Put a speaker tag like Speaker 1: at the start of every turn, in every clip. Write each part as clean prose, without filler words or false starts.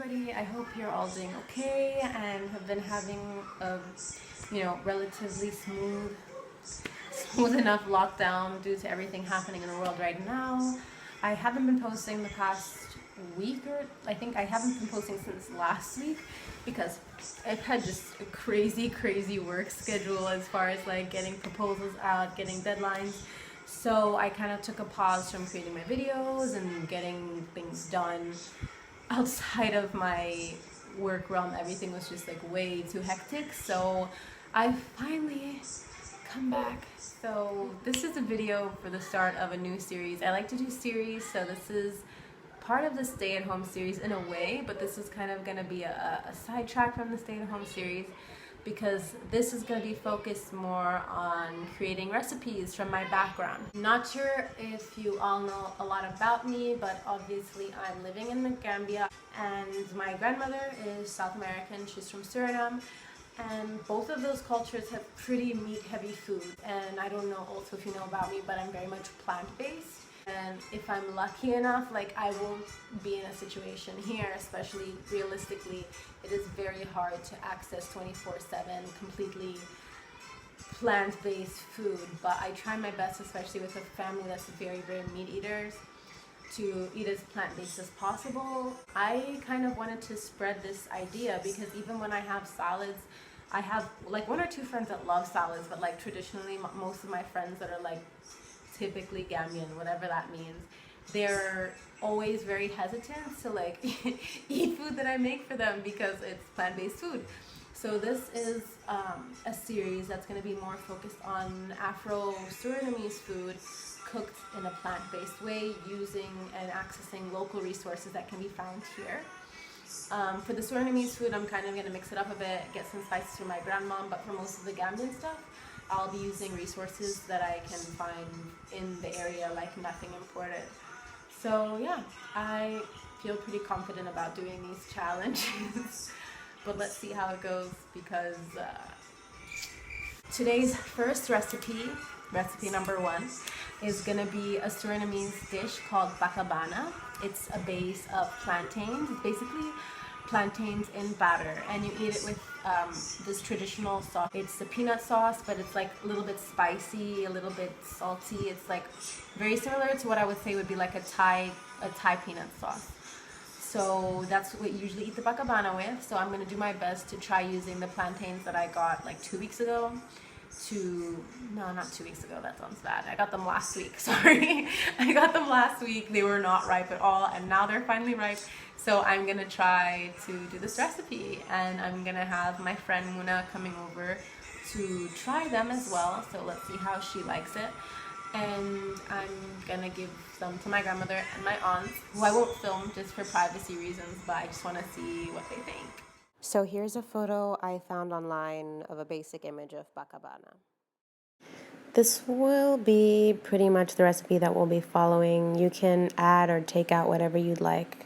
Speaker 1: everybody. I hope you're all doing okay and have been having a, relatively smooth enough lockdown due to everything happening in the world right now. I haven't been posting the past week, or I think I haven't been posting since last week because I've had just a crazy work schedule as far as like getting proposals out, getting deadlines. So I kind of took a pause from creating my videos and getting things done outside of my work realm. Everything was just like way too hectic. So I finally come back. So this is a video for the start of a new series. I like to do series, so this is part of the stay-at-home series in a way, but this is kind of going to be a sidetrack from the stay-at-home series because this is going to be focused more on creating recipes from my background. Not sure if you all know a lot about me, but obviously I'm living in the Gambia and my grandmother is South American. She's from Suriname. And both of those cultures have pretty meat-heavy food. And I don't know also if you know about me, but I'm very much plant-based. And if I'm lucky enough, like I won't be in a situation here, especially realistically, it is very hard to access 24/7 completely plant-based food. But I try my best, especially with a family that's very meat eaters, to eat as plant-based as possible. I kind of wanted to spread this idea because even when I have salads, I have like one or two friends that love salads, but like traditionally most of my friends that are like typically Gambian, whatever that means, they're always very hesitant to like eat food that I make for them because it's plant-based food. So this is a series that's going to be more focused on Afro-Surinamese food cooked in a plant-based way, using and accessing local resources that can be found here. For the Surinamese food, I'm kind of going to mix it up a bit, get some spices from my grandmom, but for most of the Gambian stuff, I'll be using resources that I can find in the area, like nothing imported. So yeah, I feel pretty confident about doing these challenges, but let's see how it goes because today's first recipe number 1, is gonna be a Surinamese dish called Bakabana. It's a base of plantains. It's basically plantains in batter, and you eat it with this traditional sauce. It's a peanut sauce, but it's like a little bit spicy, a little bit salty. It's like very similar to what I would say would be like a Thai peanut sauce. So that's what we usually eat the Bakabana with. So I'm gonna do my best to try using the plantains that I got like 2 weeks ago. No, not 2 weeks ago, that sounds bad. I got them last week, sorry. I got them last week. They were not ripe at all, and now they're finally ripe. So I'm gonna try to do this recipe, and I'm gonna have my friend Muna coming over to try them as well. So let's see how she likes it. And I'm gonna give some to my grandmother and my aunts, who I won't film just for privacy reasons, but I just wanna see what they think.
Speaker 2: So here's a photo I found online of a basic image of Bakabana. This will be pretty much the recipe that we'll be following. You can add or take out whatever you'd like.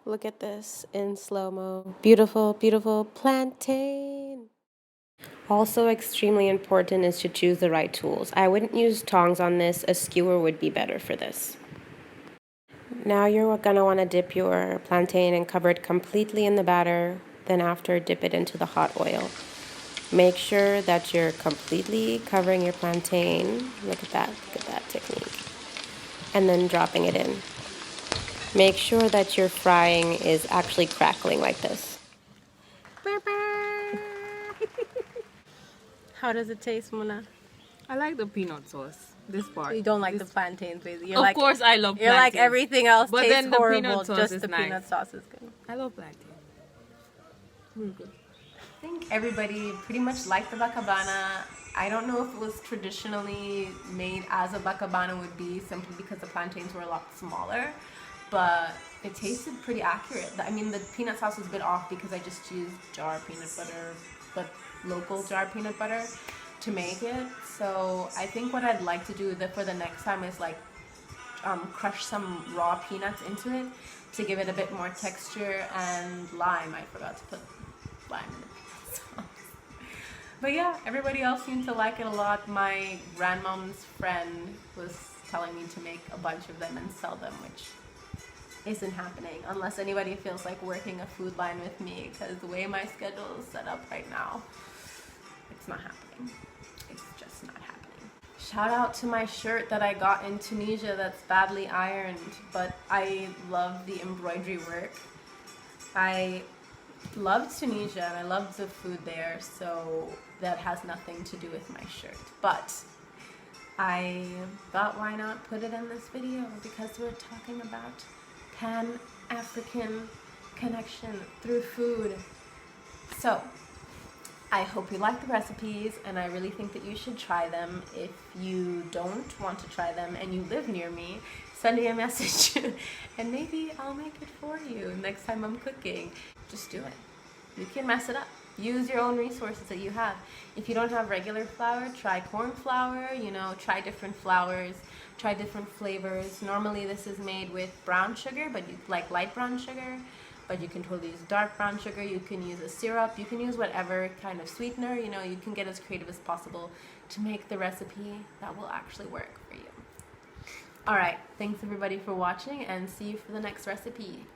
Speaker 2: Look at this in slow-mo. Beautiful, beautiful plantain. Also extremely important is to choose the right tools. I wouldn't use tongs on this. A skewer would be better for this. Now you're going to want to dip your plantain and cover it completely in the batter. Then after, dip it into the hot oil. Make sure that you're completely covering your plantain. Look at that technique. And then dropping it in. Make sure that your frying is actually crackling like this.
Speaker 1: How does it taste, Muna?
Speaker 3: I like the peanut sauce. This part.
Speaker 1: You don't like the plantains, basically.
Speaker 3: Of course, I love plantains.
Speaker 1: You're like everything else
Speaker 3: but
Speaker 1: tastes
Speaker 3: then the
Speaker 1: horrible.
Speaker 3: Peanut sauce
Speaker 1: just
Speaker 3: is
Speaker 1: the
Speaker 3: nice.
Speaker 1: peanut sauce is good.
Speaker 3: I love plantain. Really good.
Speaker 1: I think everybody pretty much liked the Bakabana. I don't know if it was traditionally made as a Bakabana would be, simply because the plantains were a lot smaller, but it tasted pretty accurate. I mean, the peanut sauce was a bit off because I just used jar peanut butter, but local jar peanut butter to make it. So I think what I'd like to do for the next time is like crush some raw peanuts into it to give it a bit more texture, and lime. I forgot to put lime in the peanut sauce. But yeah, everybody else seemed to like it a lot. My grandmom's friend was telling me to make a bunch of them and sell them, which isn't happening unless anybody feels like working a food line with me, because the way my schedule is set up right now, it's not happening. It's just not happening. Shout out to my shirt that I got in Tunisia that's badly ironed, but I love the embroidery work. I love Tunisia and I love the food there, so that has nothing to do with my shirt. But I thought, why not put it in this video, because we're talking about Pan-African connection through food. So I hope you like the recipes, and I really think that you should try them. If you don't want to try them and you live near me, send me a message and maybe I'll make it for you next time I'm cooking. Just do it. You can mess it up. Use your own resources that you have. If you don't have regular flour, try corn flour, you know, try different flours, try different flavors. Normally this is made with brown sugar, but you like light brown sugar, but you can totally use dark brown sugar. You can use a syrup, you can use whatever kind of sweetener, you know, you can get as creative as possible to make the recipe that will actually work for you. Alright, thanks everybody for watching, and see you for the next recipe.